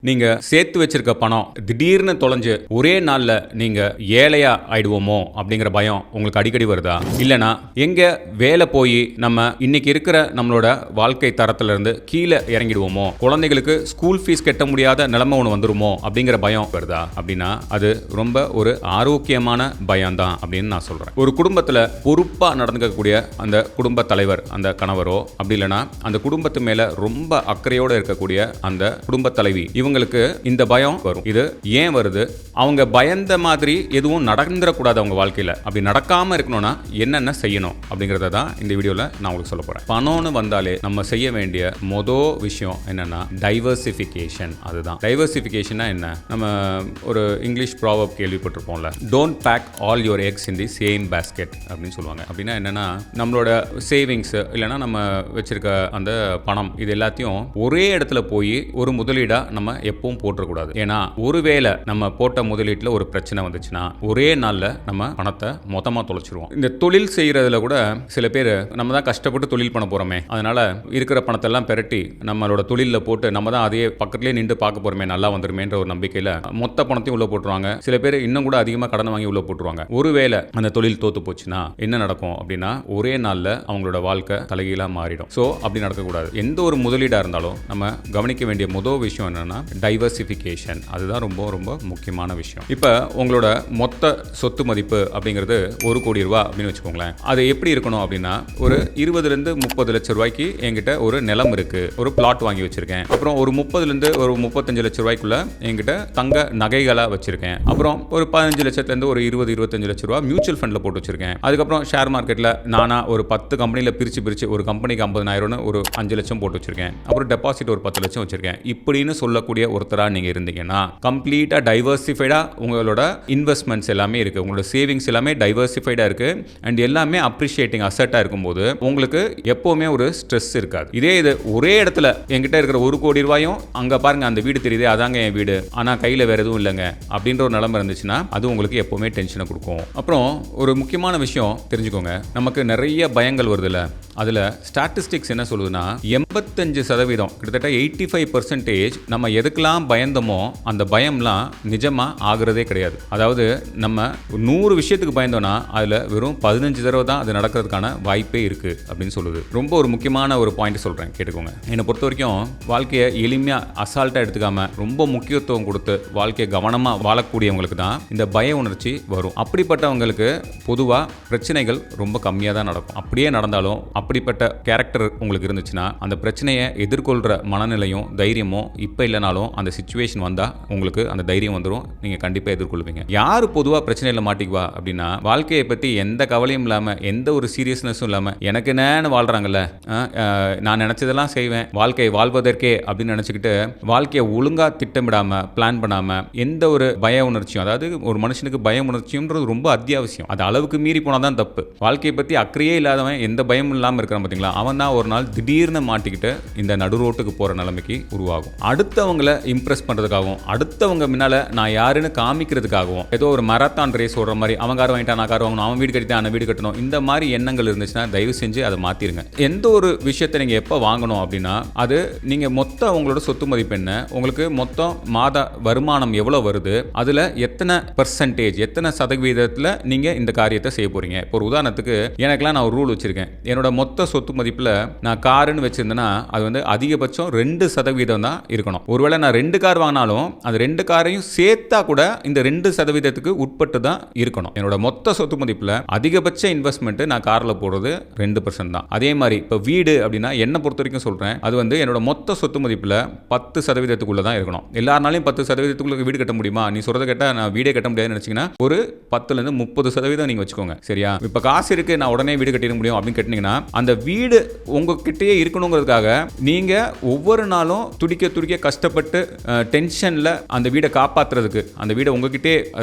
நீங்க சேர்த்து வச்சிருக்க பணம் திடீர்னு தொலைஞ்சு ஒரே நாள்ல நீங்க ஏழையா ஆயிடுவோமோ அப்படிங்கிற பயம் உங்களுக்கு அடிக்கடி வருதா? இல்லனா எங்க வேலை போய் நம்ம இன்னைக்கு இருக்கிற நம்மளோட வாழ்க்கை தரத்துல இருந்து கீழே இறங்கிடுவோமோ, குழந்தைகளுக்கு ஸ்கூல் ஃபீஸ் கட்ட முடியாத நிலைமை ஒன்று வந்துருமோ அப்படிங்கிற பயம் வருதா? அப்படின்னா அது ரொம்ப ஒரு ஆரோக்கியமான பயம் தான் அப்படின்னு நான் சொல்றேன். ஒரு குடும்பத்துல பொறுப்பா நடந்துக்கக்கூடிய அந்த குடும்ப தலைவர், அந்த கணவரோ அப்படி இல்லைன்னா அந்த குடும்பத்து மேல ரொம்ப அக்கறையோட இருக்கக்கூடிய அந்த குடும்ப தலைவி, இவங்களுக்கு இந்த பயம் வரும். இது ஏன் வருது? அவங்க பயந்த மாதிரி எதுவும் நடந்துடக்கூடாது அவங்க வாழ்க்கையில். அப்படி நடக்காம இருக்கணும்னா என்னென்ன செய்யணும் அப்படிங்கிறத தான் இந்த வீடியோவில் நான் உங்களுக்கு சொல்ல போறேன். பணம்னு வந்தாலே நம்ம செய்ய வேண்டிய மொதல் விஷயம் என்னன்னா டைவர்சிஃபிகேஷன். அதுதான் டைவர்சிஃபிகேஷனா என்ன? நம்ம ஒரு இங்கிலீஷ் ப்ராவர்ப் கேள்விப்பட்டிருப்போம்ல, don't pack all your eggs in the same basket அப்படின்னு சொல்லுவாங்க. அப்படின்னா என்னன்னா, நம்மளோட சேவிங்ஸ் இல்லைன்னா நம்ம வச்சிருக்க அந்த பணம் இது எல்லாத்தையும் ஒரே இடத்துல போய் ஒரு முதலீடா நம்ம எப்பவும் போட்டுறக்கூடாது. ஏன்னா ஒருவேளை நம்ம போட்ட முதலீட்டில் ஒரு பிரச்சனை வந்துச்சுன்னா ஒரே நாளில் நம்ம பணத்தை மொத்தமாக தொலைச்சிருவோம். இந்த தொழில் செய்யறதுல கூட சில பேர் நம்ம தான் கஷ்டப்பட்டு தொழில் பண்ண போறோமே, அதனால இருக்கிற பணத்தை எல்லாம் பெரட்டி நம்மளோட தொழிலில் போட்டு நம்ம தான் அதே பக்கத்துலேயே நின்று பார்க்க போறோமே, நல்லா வந்துருமேன்ற ஒரு நம்பிக்கையில் மொத்த பணத்தையும் உள்ள போட்டுருவாங்க. சில பேர் இன்னும் கூட அதிகமாக கடன் வாங்கி உள்ள போட்டுருவாங்க. ஒருவேளை அந்த தொழில் தோத்து போச்சுன்னா என்ன நடக்கும் அப்படின்னா, ஒரே நாளில் அவங்களோட வாழ்க்கை தலைகீழாக மாறிடும். ஸோ அப்படி நடக்கக்கூடாது. எந்த ஒரு முதலீடாக இருந்தாலும் நம்ம கவனிக்க வேண்டிய முதல் விஷயம் என்னன்னா டைவர்சிஃபிகேஷன். அதுதான் ரொம்ப ரொம்ப முக்கியமான விஷயம். இப்போ உங்களோட மொத்த சொத்து மதிப்பு அப்படிங்கிறது 1 கோடி ரூபாய் அப்படின்னு வச்சுக்கோங்களேன். அது எப்படி இருக்கணும் அப்படின்னா, ஒரு 20 to 30 லட்சம் ரூபாய்க்கு என்கிட்ட ஒரு நிலம் இருக்கு, ஒரு பிளாட் வாங்கி வச்சிருக்கேன். அப்புறம் ஒரு 30 to 35 லட்சம் ரூபாய்க்குள்ள என்கிட்ட தங்க நகைகளா வச்சிருக்கேன். அப்புறம் ஒரு 15 லட்சத்துலேருந்து ஒரு 20-25 லட்சம் ரூபாய் மியூச்சுவல் ஃபண்டில் போட்டு வச்சிருக்கேன். அதுக்கப்புறம் ஷேர் மார்க்கெட்டில் நானா ஒரு 10 கம்பெனியில் பிரிச்சு ஒரு கம்பெனிக்கு 50,000 ஒரு 5 லட்சம் போட்டு வச்சிருக்கேன். அப்புறம் டெபாசிட் ஒரு 10 லட்சம் வச்சிருக்கேன். இப்படின்னு சொல்லக்கூடிய ஒருத்தராக நீங்கள் இருந்தீங்கன்னா கம்ப்ளீட்டாக டைவர்சிஃபைடாக உங்களோட இன்வெஸ்ட்மெண்ட்ஸ் எல்லாமே இருக்குது, உங்களோட சேவிங்ஸ் எல்லாமே டைவர்சிஃபைடாக இருக்குது அண்ட் எல்லாமே அப்ரிஷியேட்டிங் அசட்டாக இருக்கும்போது உங்களுக்கு எப்போவுமே ஒரு ஸ்ட்ரெஸ் இருக்காது. இது ஒரே இடத்துல என்கிட்ட இருக்கிற 1 கோடி ரூபாயும் அங்கே பாருங்க அந்த வீடு தெரியுது, அதாங்க என் வீடு, ஆனால் கையில் வேறு எதுவும் இல்லைங்க அப்படின்ற ஒரு நிலைமை இருந்துச்சுன்னா அது உங்களுக்கு எப்போவுமே டென்ஷனை கொடுக்கும். அப்புறம் ஒரு முக்கியமான விஷயம் தெரிஞ்சுக்கோங்க, நமக்கு நிறைய பயங்கள் வருதுல்ல, அதில் ஸ்டாட்டிஸ்டிக்ஸ் என்ன சொல்லுதுன்னா 85% கிட்டத்தட்ட 85% நம்ம எதுக்கெல்லாம் பயந்தோமோ அந்த பயம்லாம் நிஜமாக ஆகுறதே கிடையாது. அதாவது நம்ம 100 விஷயத்துக்கு பயந்தோம்னா அதில் வெறும் 15 தடவை தான் அது நடக்கிறதுக்கான வாய்ப்பே இருக்குது அப்படின்னு சொல்லுது. ரொம்ப ஒரு முக்கியமான ஒரு பாயிண்ட் சொல்கிறேன், கேட்டுக்கோங்க. என்னை பொறுத்த வரைக்கும் வாழ்க்கையை எளிமையாக அசால்ட்டாக எடுத்துக்காம ரொம்ப முக்கியத்துவம் கொடுத்து வாழ்க்கையை கவனமாக வாழக்கூடியவங்களுக்கு தான் இந்த பய உணர்ச்சி வரும். அப்படிப்பட்டவங்களுக்கு பொதுவாக பிரச்சனைகள் ரொம்ப கம்மியாக தான் நடக்கும். அப்படியே நடந்தாலும் அப்படிப்பட்ட கேரக்டர் உங்களுக்கு இருந்துச்சுன்னா அந்த பிரச்சனையை எதிர்கொள்கிற மனநிலையும் தைரியமும் இப்போ இல்லைனாலும் அந்த சிச்சுவேஷன் வந்தால் உங்களுக்கு அந்த தைரியம் வந்துடும், நீங்கள் கண்டிப்பாக எதிர்கொள்வீங்க. யார் பொதுவாக பிரச்சனையில் மாட்டிக்குவா அப்படின்னா, வாழ்க்கையை பற்றி எந்த கவலையும் இல்லாமல் எந்த ஒரு சீரியஸ்னஸும் இல்லாமல் எனக்கு என்னன்னு வாழ்கிறாங்கல்ல, நான் நினச்சதெல்லாம் செய்வேன், வாழ்க்கையை வாழ்வதற்கே அப்படின்னு நினச்சிக்கிட்டு வாழ்க்கையை ஒழுங்காக திட்டமிடாமல் பிளான் பண்ணாமல் எந்த ஒரு பய உணர்ச்சியும், அதாவது ஒரு மனுஷனுக்கு பய உணர்ச்சின்றது ரொம்ப அத்தியாவசியம், அது அளவுக்கு மீறி போனால் தான் தப்பு. வாழ்க்கையை பற்றி அக்கறையே இல்லாதவன் எந்த பயமும் இல்லாமல் இருக்கிறான் பார்த்தீங்களா, அவன் தான் ஒரு நாள் திடீர்னு மாட்டிக்கிட்டு இந்த நடு ரோட்டுக்கு போகிற நிலைமைக்கு உருவாகும். அடுத்தவங்களை இம்ப்ரெஸ் பண்ணுறதுக்காகவும் அடுத்தவங்க முன்னால் நான் யாருன்னு காமிக்கிறதுக்காகவும் ஏதோ ஒரு மராத்தான் ரேஸ் ஓடுற மாதிரி அவன் கார் வாங்கிட்டான் நான் கார் வாங்கணும், அவன் வீடு கட்டிட்டு நான் வீடு கட்டணும், இந்த மாதிரி எண்ணங்கள் இருந்துச்சுன்னா தயவு செஞ்சு அதை மாற்றிருங்க. எந்த ஒரு விஷயத்தை நீங்கள் எப்போ வாங்கணும் அப்படின்னா, அது நீங்கள் மொத்த உங்களோட சொத்து மதிப்பு என்ன, உங்களுக்கு மொத்தம் மாத வருமானம் எவ்வளோ வருது, அதில் எத்தனை பர்சன்டேஜ் எத்தனை சதவீதத்தில் நீங்கள் இந்த காரியத்தை செய்ய போகிறீங்க. இப்போ ஒரு உதாரணத்துக்கு எனக்குலாம் நான் ஒரு ரூல் வச்சுருக்கேன், என்னோட மொத்த சொத்து மதிப்பில் நான் காருன்னு வச்சுருந்தேன்னா அது வந்து அதிகபட்சம் 2% தான் இருக்கணும். ஒருவேளை நான் 2 கார் வாங்கினாலும் அது 2 காரையும் சேர்த்தா கூட இந்த 2% உட்பட்டு தான் இருக்கணும். என்னோட மொத்த சொத்து மதிப்பில் அதிகபட்ச இன்வெஸ்ட்மெண்ட் நான் காரில் போடுறது 2% தான். அதே மாதிரி இப்போ வீடு அப்படின்னா என்னை பொறுத்த வரைக்கும் சொல்கிறேன், அது வந்து என்னோட மொத்த சொத்து மதிப்பில் 10% தான் இருக்கணும். எல்லாருனாலையும் 10% வீடு கட்ட முடியுமா? நீ சொல்கிறத கேட்டால் நான் வீடே கட்ட முடியாதுன்னு நினச்சிங்கன்னா ஒரு 10-30% நீங்கள் வச்சுக்கோங்க, சரியா? இப்போ காசு இருக்குது நான் உடனே வீடு கட்டிட முடியும் அப்படின்னு கட்டினீங்கன்னா அந்த வீடு உங்ககிட்டயே இருக்கணுங்கிறதுக்காக நீங்கள் ஒவ்வொரு நாளும் துடிக்க கஷ்டப்பட்டு டென்ஷனில் அந்த வீடை காப்பாற்றுறதுக்கு, அந்த வீடை உங்ககிட்டே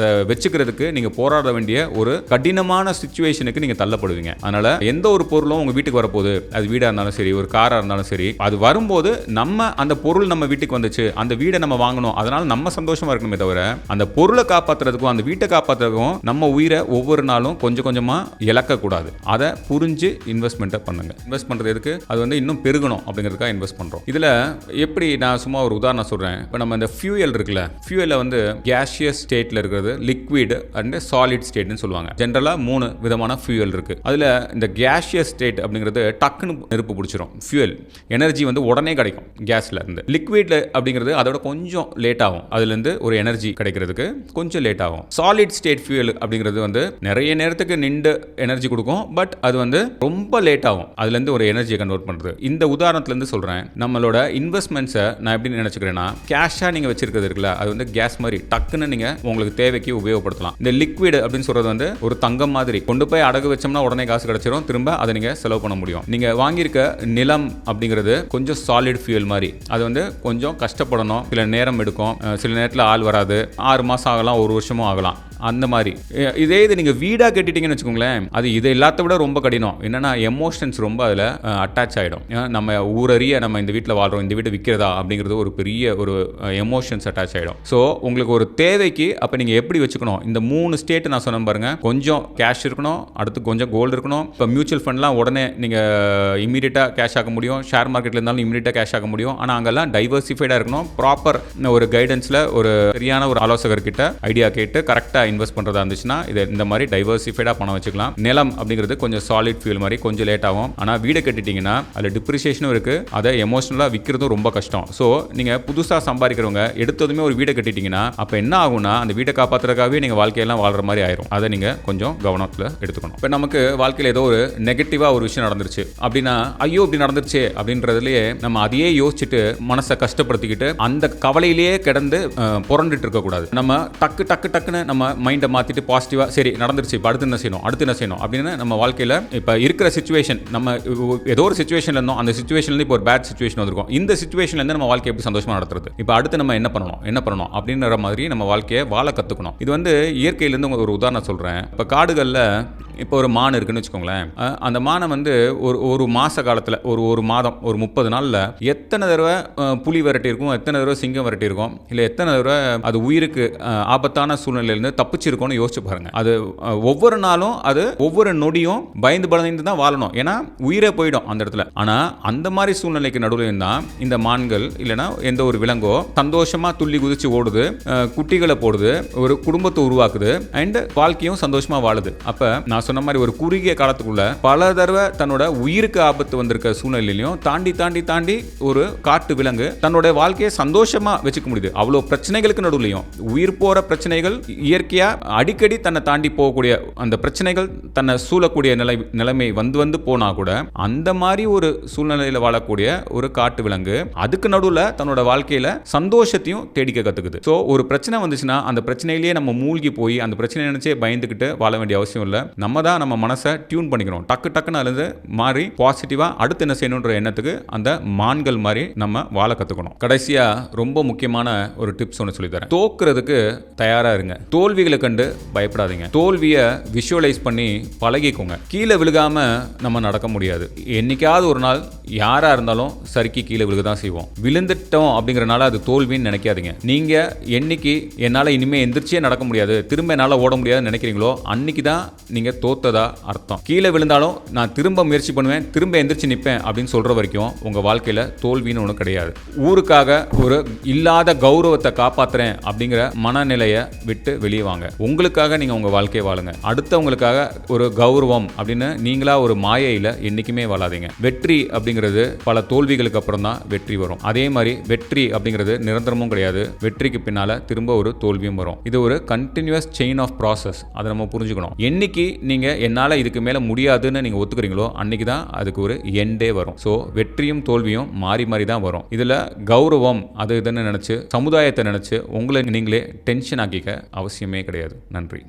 வச்சுக்கிறதுக்கு நீங்கள் போராட வேண்டிய ஒரு கடினமான சிச்சுவேஷனுக்கு நீங்கள் தள்ளப்படுவீங்க. அதனால் எந்த ஒரு பொருளும் உங்கள் வீட்டுக்கு வரப்போகுது, அது வீடாக இருந்தாலும் சரி ஒரு காராக இருந்தாலும் சரி, அது வரும்போது நம்ம அந்த பொருள் நம்ம வீட்டுக்கு வந்துச்சு, அந்த வீடை நம்ம வாங்கணும், அதனால் நம்ம சந்தோஷமாக இருக்கணுமே தவிர அந்த பொருளை காப்பாற்றுறதுக்கும் அந்த வீட்டை காப்பாற்றுறதுக்கும் நம்ம உயிரை ஒவ்வொரு நாளும் கொஞ்சம் கொஞ்சமாக இழக்கக்கூடாது. அதை புரிஞ்சு இன்வெஸ்ட்மெண்ட்டை பண்ணுங்க. இன்வெஸ்ட் பண்ணுறது எதுக்கு? அது வந்து இன்னும் பெருகணும் அப்படிங்கிறதுக்காக இன்வெஸ்ட் பண்ணுறோம். இதில் எப்படி நான் சும்மா ஒரு உதாரணம் உதாரணம் சொல்கிறேன். இப்போ நம்ம இந்த ஃபியூயல் இருக்குல்ல, ஃபியூயலில் வந்து கேஷியஸ் ஸ்டேட்டில் இருக்கிறது, லிக்விட் அண்ட் சாலிட் ஸ்டேட்னு சொல்லுவாங்க. ஜென்ரலாக 3 விதமான ஃபியூயல் இருக்குது. அதில் இந்த கேஷியஸ் ஸ்டேட் அப்படிங்கிறது டக்குன்னு நெருப்பு பிடிச்சிரும். ஃபியூயல் எனர்ஜி வந்து உடனே கிடைக்கும் கேஸில் இருந்து. லிக்விட் அப்படிங்கிறது அதோட கொஞ்சம் லேட் ஆகும், அதுலேருந்து ஒரு எனர்ஜி கிடைக்கிறதுக்கு கொஞ்சம் லேட் ஆகும். சாலிட் ஸ்டேட் ஃபியூயல் அப்படிங்கிறது வந்து நிறைய நேரத்துக்கு நின்று எனர்ஜி கொடுக்கும், பட் அது வந்து ரொம்ப லேட் ஆகும் அதுலேருந்து ஒரு எனர்ஜியை கன்வெர்ட் பண்ணுறது. இந்த உதாரணத்துலேருந்து சொல்கிறேன். நம்மளோட இன்வெஸ்ட்மெண்ட்ஸை நான் எப்படி நினச்சிக்கிறேன்னா, கேஷாக நீங்கள் வச்சிருக்கிறது இருக்குல்ல, அது வந்து கேஸ் மாதிரி டக்குன்னு நீங்கள் உங்களுக்கு தேவைக்கு உபயோகப்படுத்தலாம். இந்த லிக்விட் அப்படின்னு சொல்கிறது வந்து ஒரு தங்கம் மாதிரி, கொண்டு போய் அடகு வச்சோம்னா உடனே காசு கிடைச்சிரும், திரும்ப அதை நீங்கள் செலவு பண்ண முடியும். நீங்கள் வாங்கியிருக்க நிலம் அப்படிங்கிறது கொஞ்சம் சாலிட் ஃபியூயல் மாதிரி, அது வந்து கொஞ்சம் கஷ்டப்படணும், சில நேரம் எடுக்கும், சில நேரத்தில் ஆள் வராது, 6 மாதம் ஆகலாம், 1 வருஷமும் ஆகலாம். அந்த மாதிரி இதே இது நீங்கள் வீடாக கட்டிட்டீங்கன்னு வச்சுக்கோங்களேன், அது இதை எல்லாத்த விட ரொம்ப கடினம். என்னன்னா எமோஷன்ஸ் ரொம்ப அதில் அட்டாச் ஆகிடும். நம்ம ஊரறிய நம்ம இந்த வீட்டில் வாழ்கிறோம், இந்த வீட்டை விற்கிறதா அப்படிங்கிறது ஒரு பெரிய ஒரு எமோஷன்ஸ் அட்டாச் ஆகிடும். ஸோ உங்களுக்கு ஒரு தேவைக்கு அப்போ நீங்கள் எப்படி வச்சுக்கணும், இந்த 3 ஸ்டேட் நான் சொன்ன பாருங்க, கொஞ்சம் கேஷ் இருக்கணும், அடுத்து கொஞ்சம் கோல்டு இருக்கணும். இப்போ மியூச்சுவல் ஃபண்ட்லாம் உடனே நீங்கள் இமீடியட்டாக கேஷ் ஆக முடியும், ஷேர் மார்க்கெட்டில் இருந்தாலும் இமீடியட்டாக கேஷ் ஆக முடியும். ஆனால் அங்கெல்லாம் டைவர்சிஃபைடாக இருக்கணும், ப்ராப்பர் ஒரு கைடன்ஸில் ஒரு சரியான ஒரு ஆலோசகர்கிட்ட ஐடியா கேட்டு கரெக்டாக இன்வெஸ்ட் பண்ணுறதா இருந்துச்சுன்னா இது இந்த மாதிரி டைவர்சிஃபைடாக பணம் வச்சுக்கலாம். நிலம் அப்படிங்கிறது கொஞ்சம் சாலிட் ஃபியூல் மாதிரி கொஞ்சம் லேட் ஆகும். ஆனால் வீடு கட்டிட்டீங்கன்னா அதில் டிப்ரிசியேஷனும் இருக்குது, அதை எமோஷனலாக விற்கிறதும் ரொம்ப கஷ்டம். ஸோ நீங்கள் புதுசாக சம்பாதிக்கிறவங்க எடுத்ததுமே ஒரு வீடை கட்டிட்டீங்கன்னா அப்போ என்ன ஆகும்னா, அந்த வீட்டை காப்பாற்றுறதுக்காகவே நீங்கள் வாழ்க்கையெல்லாம் வாழ்கிற மாதிரி ஆயிரும். அதை நீங்கள் கொஞ்சம் கவனத்தில் எடுத்துக்கணும். இப்போ நமக்கு வாழ்க்கையில் ஏதோ ஒரு நெகட்டிவாக ஒரு விஷயம் நடந்துருச்சு அப்படின்னா, ஐயோ இப்படி நடந்துருச்சு அப்படின்றதுலேயே நம்ம அதையே யோசிச்சுட்டு மனசை கஷ்டப்படுத்திக்கிட்டு அந்த கவலையிலேயே கிடந்து புரண்டுட்டு இருக்கக்கூடாது. நம்ம டக்குன்னு நம்ம மைண்டை மாற்றிட்டு பாசிட்டிவாக சரி நடந்துருச்சு, இப்போ அடுத்து என்ன செய்யணும் அப்படின்னு நம்ம வாழ்க்கையில் இப்போ இருக்கிற சிச்சுவேஷன், நம்ம ஏதோ ஒரு சிச்சுவேஷனில் இருந்தோம், அந்த சிச்சுவேஷன்லேருந்து இப்போ ஒரு பேட் சிச்சுவேஷன் வந்திருக்கும், இந்த சிச்சுவேஷன்லேருந்து நம்ம வாழ்க்கையை எப்படி சந்தோஷமாக நடத்துறது, இப்போ அடுத்து நம்ம என்ன பண்ணணும் அப்படின்ற மாதிரி நம்ம வாழ்க்கையை வாழ கற்றுக்கணும். இது வந்து இயற்கையிலேருந்து ஒரு உதாரணம் சொல்கிறேன். இப்போ காடுகளில் இப்போ ஒரு மான் இருக்குன்னு வச்சுக்கோங்களேன். அந்த மானை வந்து ஒரு மாத காலத்தில் ஒரு மாதம் ஒரு 30 நாளில் எத்தனை தடவை புலி விரட்டி இருக்கும், எத்தனை தடவை சிங்கம் விரட்டி இருக்கும், இல்லை எத்தனை தடவை அது உயிருக்கு ஆபத்தான சூழ்நிலையிலிருந்து தப்பிச்சிருக்கோன்னு யோசிச்சு பாருங்க. அது ஒவ்வொரு நாளும் அது ஒவ்வொரு நொடியும் பயந்து தான் வாழணும், ஏன்னா உயிரே போயிடும் அந்த இடத்துல. ஆனால் அந்த மாதிரி சூழ்நிலைக்கு நடுவில் தான் இந்த மான்கள் இல்லைன்னா எந்த ஒரு விலங்கோ சந்தோஷமா துள்ளி குதிச்சு ஓடுது, குட்டிகளை போடுது, ஒரு குடும்பத்தை உருவாக்குது, அண்ட் வாழ்க்கையும் சந்தோஷமா வாழுது. அப்ப நான் சொன்ன மாதிரி ஒரு குறுகிய காலத்துக்குள்ள பல தடவை தன்னோட உயிருக்கு ஆபத்து வந்திருக்க சூழ்நிலையிலையும் தாண்டி ஒரு காட்டு விலங்கு தன்னோட வாழ்க்கையை சந்தோஷமா வச்சுக்க முடியுது. அவ்வளோ பிரச்சனைகளுக்கு நடுவுலையும், உயிர் போற பிரச்சனைகள் இயற்கையா அடிக்கடி தன்னை தாண்டி போகக்கூடிய அந்த பிரச்சனைகள் தன்னை சூழக்கூடிய நிலைமை வந்து போனா கூட அந்த மாதிரி ஒரு சூழ்நிலையில் வாழக்கூடிய ஒரு காட்டு விலங்கு அதுக்கு நடுவில் தன்னோட வாழ்க்கையில சந்தோஷத்தையும் தேடிக்க கத்துக்குது. ஸோ ஒரு பிரச்சனை வந்துச்சுன்னா அந்த பிரச்சனையிலேயே நம்ம மூழ்கி போய் அந்த பிரச்சனை நினைச்சே பயந்துக்கிட்டு வாழ வேண்டிய அவசியம் இல்லை. நம்ம தான் நம்ம மனசை டியூன் பண்ணிக்கணும். டக்குன்னு அதுல மாறி பாசிட்டிவா அடுத்து என்ன செய்யணுன்ற எண்ணத்துக்கு அந்த மான்கள் மாதிரி நம்ம வாழ கத்துக்கணும். கடைசியா ரொம்ப முக்கியமான ஒரு டிப்ஸ் ஒன்று சொல்லி தரேன். தோக்குறதுக்கு தயாரா இருங்க, தோல்விகளை கண்டு பயப்படாதீங்க, தோல்வியை விஷுவலைஸ் பண்ணி பழகிக்கோங்க. கீழே விழுகாம நம்ம நடக்க முடியாது. என்னைக்காவது ஒரு நாள் யாரா இருந்தாலும் சறுக்கி கீழே விழுக தான் செய்வோம். விழுந்துட்டோம் அப்படிங்கறனால அது தோல்வின்னு நினைக்காதீங்க. நீங்க என்னைக்கு என்னால இனிமே எந்திரிச்சே நடக்க முடியாது, திரும்ப என்னால ஓட முடியாதுன்னு நினைக்கிறீங்களோ அன்னைக்கு தான் நீங்க தோத்ததா அர்த்தம். கீழே விழுந்தாலும் நான் திரும்ப முயற்சி பண்ணுவேன், திரும்ப எந்திரிச்சு நிற்பேன் அப்படின்னு சொல்ற வரைக்கும் உங்க வாழ்க்கையில தோல்வின்னு ஒண்ணு கிடையாது. ஊருக்காக ஒரு இல்லாத கௌரவத்தை காப்பாத்துறேன் அப்படிங்கிற மனநிலையை விட்டு வெளியே வாங்க. உங்களுக்காக நீங்க உங்க வாழ்க்கையை வாழுங்க. அடுத்தவங்களுக்காக ஒரு கௌரவம் அப்படின்னு நீங்களா ஒரு மாயையில என்னைக்குமே வாழாதீங்க. வெற்றி அப்படிங்கிறது பல தோல்விகளுக்கு அப்புறம் தான் வெற்றி வரும். அதே மாதிரி வெற்றி அப்படிங்கிறது நிரந்தரமும் கிடையாது. வெற்றிக்கு பின்னால திரும்ப ஒரு தோல்வியும் வரும். இது ஒரு கண்டினியூஸ் செயின் ஆஃப் ப்ராசஸ். அதை நம்ம புரிஞ்சுக்கணும். என்னைக்கு நீங்க என்னால இதுக்கு மேல முடியாதுன்னு நீங்க ஒத்துக்கிறீங்களோ அன்னைக்கு தான் அதுக்கு ஒரு எண்டே வரும். ஸோ வெற்றியும் தோல்வியும் மாறி மாறி தான் வரும். இதுல கௌரவம் அது இதுன்னு நினைச்சு சமுதாயத்தை நினைச்சு உங்களை நீங்களே டென்ஷன் ஆக்கிக்க அவசியமே கிடையாது. நன்றி.